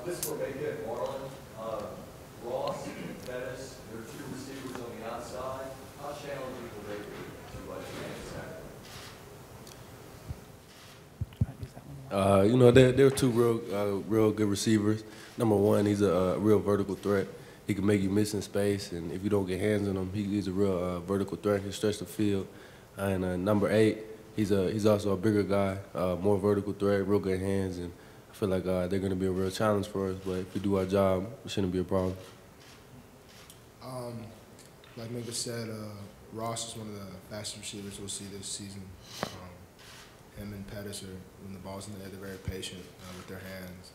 This is for Minkah and Marlon. Ross and Pettis, there are two receivers on the outside. How challenging will they be to sack? You know, they're two real good receivers. Number one, he's a real vertical threat. He can make you miss in space, and if you don't get hands on him, he's a real vertical threat. He can stretch the field. And number 8, he's also a bigger guy, more vertical threat, real good hands, and I feel like they're going to be a real challenge for us. But if we do our job, it shouldn't be a problem. Like Minkah said, Ross is one of the fastest receivers we'll see this season. Him and Pettis are, when the ball's in the air, they're very patient with their hands.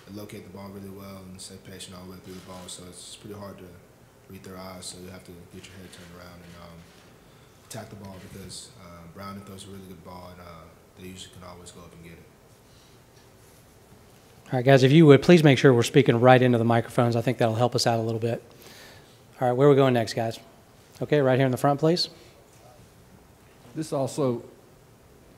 They locate the ball really well and stay patient all the way through the ball, so it's pretty hard to read their eyes, so you have to get your head turned around and attack the ball because Browning throws a really good ball, and they usually can always go up and get it. All right, guys, if you would, please make sure we're speaking right into the microphones. I think that'll help us out a little bit. All right, where are we going next, guys? Okay, right here in the front, please. This is also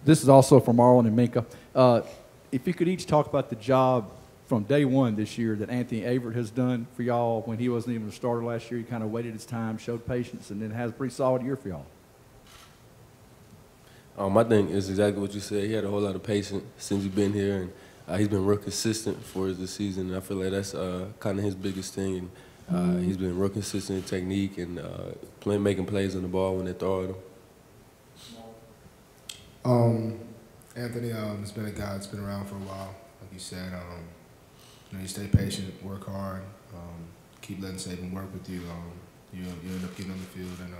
for Marlon and Minkah. If you could each talk about the job from day one this year that Anthony Averett has done for y'all when he wasn't even a starter last year. He kind of waited his time, showed patience, and then has a pretty solid year for y'all. I think it's exactly what you said. He had a whole lot of patience since he's been here, and he's been real consistent for us this season. And I feel like that's kind of his biggest thing. And he's been real consistent in technique and making plays on the ball when they throw at him. Anthony has been a guy that's been around for a while. Like you said, you stay patient, work hard, keep letting Saban work with you. You end up getting on the field, and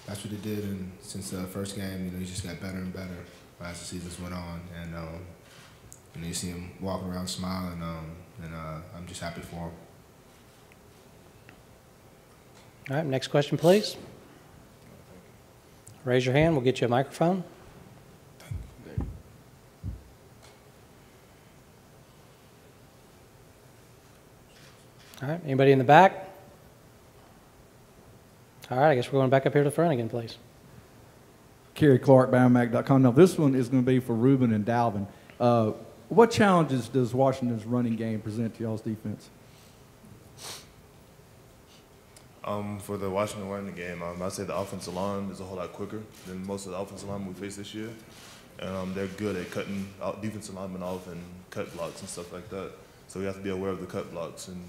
that's what he did. And since the first game, he just got better and better as the seasons went on. And you see him walking around smiling, and I'm just happy for him. All right, next question, please. Raise your hand. We'll get you a microphone. All right, anybody in the back? All right, I guess we're going back up here to the front again, please. Kerry Clark, BamaMac.com. Now, this one is going to be for Reuben and Dalvin. What challenges does Washington's running game present to y'all's defense? For the Washington running game, I'd say the offensive line is a whole lot quicker than most of the offensive linemen we face this year. And they're good at cutting defensive linemen off and cut blocks and stuff like that. So we have to be aware of the cut blocks and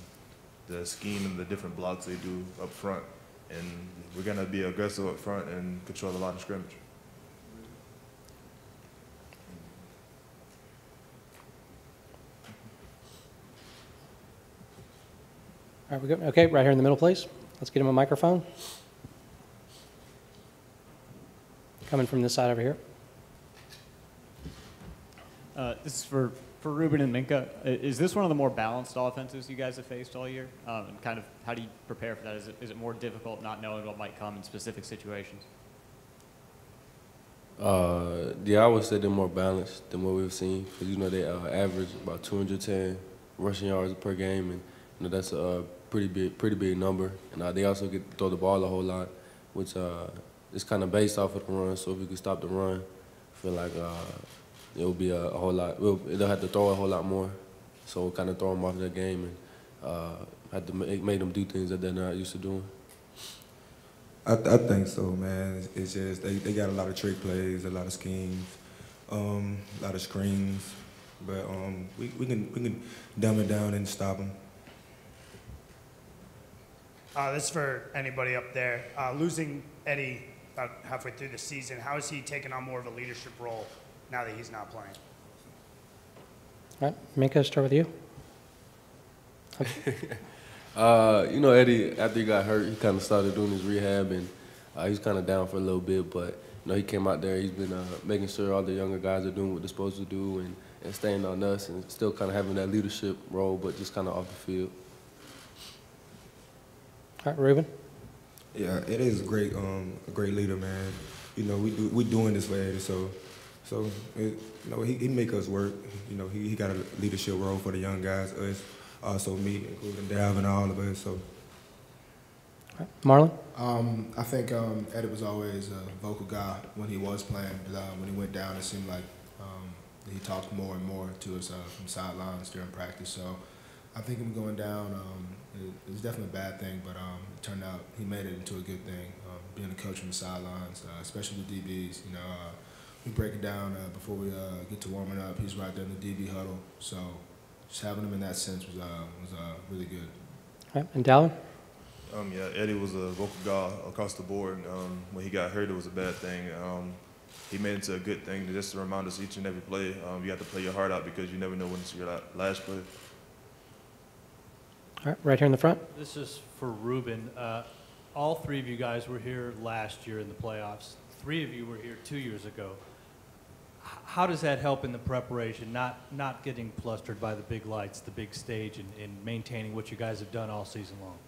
the scheme and the different blocks they do up front. And we're going to be aggressive up front and control the line of scrimmage. All right, we good? Okay, right here in the middle, please. Let's get him a microphone. Coming from this side over here. This is for Reuben and Minkah. Is this one of the more balanced offenses you guys have faced all year? And kind of how do you prepare for that? Is it more difficult not knowing what might come in specific situations? Yeah, I would say they're more balanced than what we've seen because, they average about 210 rushing yards per game, and that's a pretty big number. And they also get to throw the ball a whole lot, which is kind of based off of the run. So if we could stop the run, I feel like it will be a whole lot. They'll have to throw a whole lot more, so we'll kind of throw them off their game and have to make them do things that they're not used to doing. I think so, man. It's just they got a lot of trick plays, a lot of schemes, a lot of screens, but we can dumb it down and stop them. This is for anybody up there. Losing Eddie about halfway through the season, how is he taking on more of a leadership role now that he's not playing? All right, Minkah, start with you. Okay. Eddie, after he got hurt, he kind of started doing his rehab, and he was kind of down for a little bit, but he came out there. He's been making sure all the younger guys are doing what they're supposed to do and staying on us and still kind of having that leadership role, but just kind of off the field. All right, Reuben. Yeah, it is a great leader, man. We doing this for Eddie, so he make us work. He got a leadership role for the young guys, us, also me, including Dalvin, all of us. So. All right. Marlon. I think Eddie was always a vocal guy when he was playing. But when he went down, it seemed like he talked more and more to us from sidelines during practice. So I think him going down, it was definitely a bad thing, but it turned out he made it into a good thing. Being a coach from the sidelines, especially with DBs, we break it down before we get to warming up. He's right there in the DB huddle, so just having him in that sense was really good. All right, and Dalvin? Yeah, Eddie was a vocal guy across the board. When he got hurt, it was a bad thing. He made it into a good thing just to remind us each and every play. You have to play your heart out because you never know when it's your last play. All right, right here in the front. This is for Reuben. All three of you guys were here last year in the playoffs. 3 of you were here 2 years ago. How does that help in the preparation, not getting flustered by the big lights, the big stage, and maintaining what you guys have done all season long?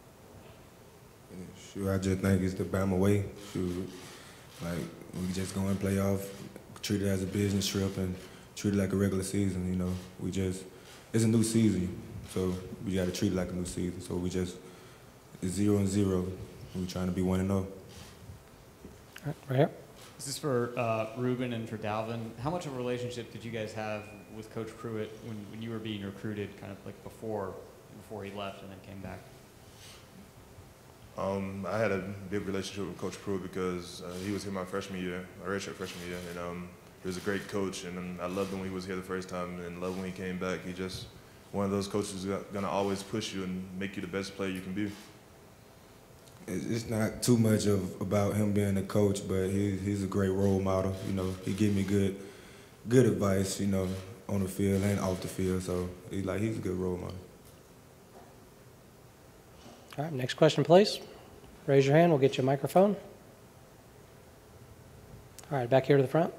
Sure, I just think it's the Bama way. Sure, like we just go and play off, treat it as a business trip, and treat it like a regular season. It's a new season, so we got to treat it like a new season. So it's 0-0. We're trying to be 1-0. All right, right here. This is for Reuben and for Dalvin. How much of a relationship did you guys have with Coach Pruitt when you were being recruited, kind of like before he left and then came back? I had a big relationship with Coach Pruitt because he was here my freshman year, my redshirt freshman year, and he was a great coach, and I loved him when he was here the first time, and loved when he came back. He just one of those coaches who's gonna always push you and make you the best player you can be. It's not too much about him being a coach, but he's a great role model. He gave me good advice, on the field and off the field. So he's a good role model. All right, next question, please. Raise your hand. We'll get you a microphone. All right, back here to the front.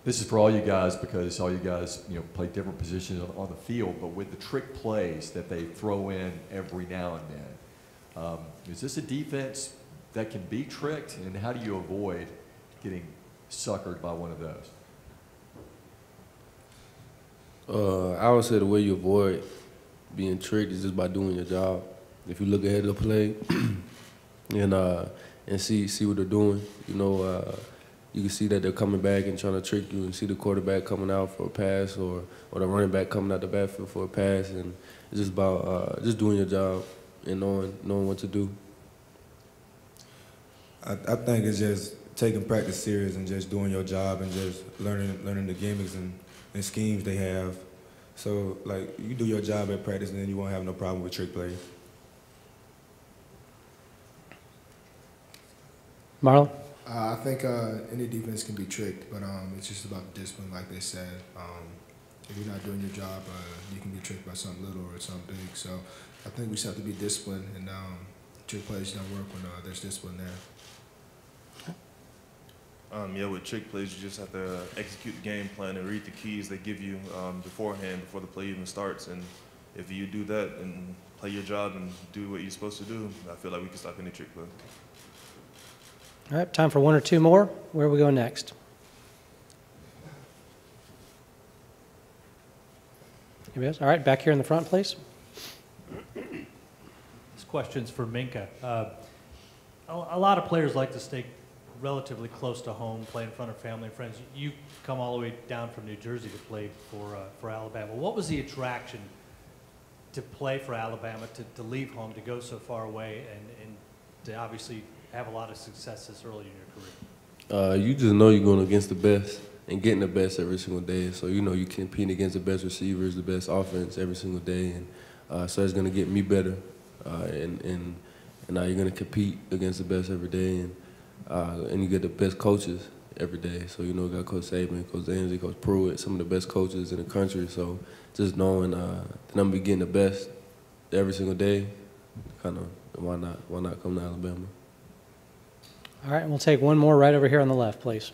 This is for all you guys because all you guys, play different positions on the field, but with the trick plays that they throw in every now and then, is this a defense that can be tricked, and how do you avoid getting suckered by one of those? I would say the way you avoid being tricked is just by doing your job. If you look ahead of the play and see what they're doing, you can see that they're coming back and trying to trick you, and see the quarterback coming out for a pass or the running back coming out the backfield for a pass, and it's just about just doing your job and knowing what to do. I think it's just taking practice serious and just doing your job and just learning the gimmicks and schemes they have. So, you do your job at practice, and then you won't have no problem with trick plays. Marlon? I think any defense can be tricked, but it's just about discipline, like they said. If you're not doing your job, you can be tricked by something little or something big. So I think we just have to be disciplined, and trick plays don't work when there's discipline there. With trick plays, you just have to execute the game plan and read the keys they give you beforehand, before the play even starts. And if you do that and play your job and do what you're supposed to do, I feel like we can stop any trick play. All right, time for one or two more. Where are we going next? Anybody else? All right, back here in the front, please. This question's for Minkah. A lot of players like to stay relatively close to home, play in front of family and friends. You come all the way down from New Jersey to play for Alabama. What was the attraction to play for Alabama, to leave home, to go so far away, and to obviously have a lot of success this early in your career? You just know you're going against the best and getting the best every single day. So you compete against the best receivers, the best offense every single day, and so it's going to get me better. And now you're going to compete against the best every day, and you get the best coaches every day. So you got Coach Saban, Coach Ansley, Coach Pruitt, some of the best coaches in the country. So just knowing that I'm going to be getting the best every single day, kind of why not come to Alabama? All right, and we'll take one more right over here on the left, please.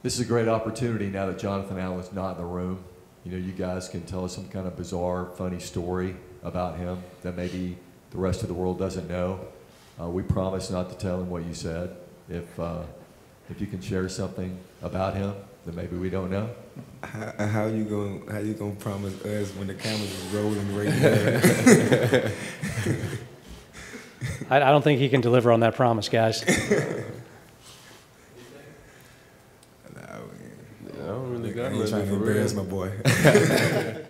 This is a great opportunity now that Jonathan Allen's not in the room. You guys can tell us some kind of bizarre, funny story about him that maybe the rest of the world doesn't know. We promise not to tell him what you said. If you can share something about him that maybe we don't know. How you gonna promise us when the cameras is rolling right there? I don't think he can deliver on that promise, guys. I don't really I got ain't trying to nothing for embarrass real. my boy.